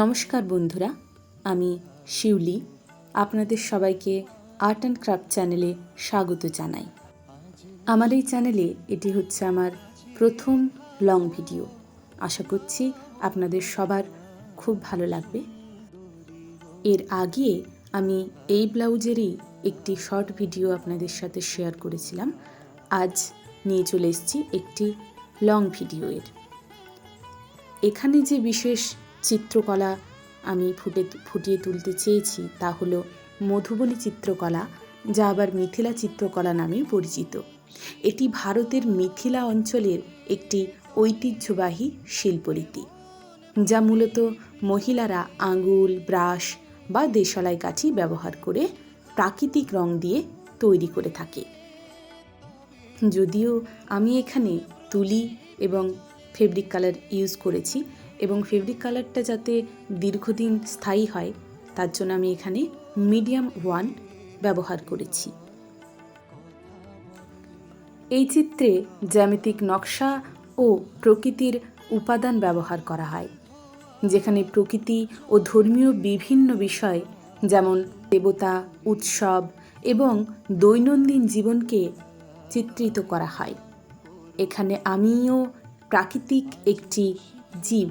নমস্কার বন্ধুরা, আমি শিউলি আপনাদের সবাইকে আর্ট অ্যান্ড ক্রাফট চ্যানেলে স্বাগত জানাই। আমার এই চ্যানেলে এটি হচ্ছে আমার প্রথম লং ভিডিও। আশা করছি আপনাদের সবার খুব ভালো লাগবে। এর আগে আমি এই ব্লাউজেরই একটি শর্ট ভিডিও আপনাদের সাথে শেয়ার করেছিলাম। আজ নিয়ে চলে এসেছি একটি লং ভিডিওর। এখানে যে বিশেষ চিত্রকলা আমি ফুটিয়ে তুলতে চেয়েছি তা হলো মধুবনী চিত্রকলা, যা আবার মিথিলা চিত্রকলা নামে পরিচিত। এটি ভারতের মিথিলা অঞ্চলের একটি ঐতিহ্যবাহী শিল্পরীতি, যা মূলত মহিলারা আঙুল, ব্রাশ বা দেশালাই কাঠি ব্যবহার করে প্রাকৃতিক রং দিয়ে তৈরি করে থাকে। যদিও আমি এখানে তুলি এবং ফেব্রিক কালার ইউজ করেছি এবং ফেব্রিক কালারটা যাতে দীর্ঘদিন স্থায়ী হয় তার জন্য আমি এখানে মিডিয়াম 1 ব্যবহার করেছি। এই চিত্রে জ্যামিতিক নকশা ও প্রকৃতির উপাদান ব্যবহার করা হয়, যেখানে প্রকৃতি ও ধর্মীয় বিভিন্ন বিষয় যেমন দেবতা, উৎসব এবং দৈনন্দিন জীবনকে চিত্রিত করা হয়। এখানে আমিও প্রাকৃতিক একটি জীব,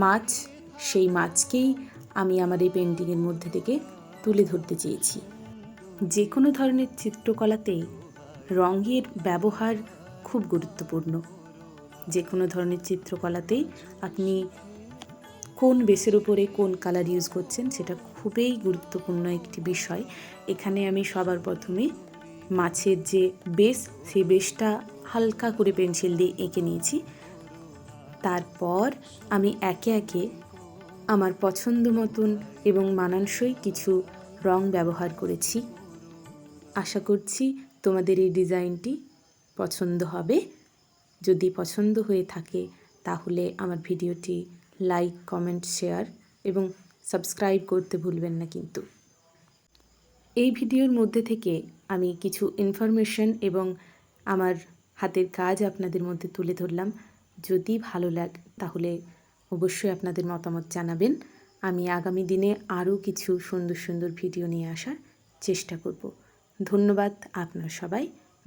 মাছ, সেই মাছকেই আমি আমার এই পেন্টিংয়ের মধ্যে থেকে তুলে ধরতে চেয়েছি। যে কোনো ধরনের চিত্রকলাতেই রঙের ব্যবহার খুব গুরুত্বপূর্ণ। যে কোনো ধরনের চিত্রকলাতেই আপনি কোন বেসের উপরে কোন কালার ইউজ করছেন সেটা খুবই গুরুত্বপূর্ণ একটি বিষয়। এখানে আমি সবার প্রথমে মাছের যে বেস, সেই বেসটা হালকা করে পেন্সিল দিয়ে এঁকে নিয়েছি। তারপর আমি একে একে আমার পছন্দ মতন এবং মানানসই কিছু রং ব্যবহার করেছি। আশা করছি তোমাদের এই ডিজাইনটি পছন্দ হবে। যদি পছন্দ হয়ে থাকে তাহলে আমার ভিডিওটি লাইক, কমেন্ট, শেয়ার এবং সাবস্ক্রাইব করতে ভুলবেন না কিন্তু। এই ভিডিওর মধ্যে থেকে আমি কিছু ইনফরমেশন এবং আমার হাতের কাজ আপনাদের মধ্যে তুলে ধরলাম। যদি ভালো লাগে তাহলে অবশ্যই আপনাদের মতামত জানাবেন। আমি আগামী দিনে আরও কিছু সুন্দর সুন্দর ভিডিও নিয়ে আসার চেষ্টা করব। ধন্যবাদ। আপনারা সবাই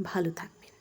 ভালো থাকবেন।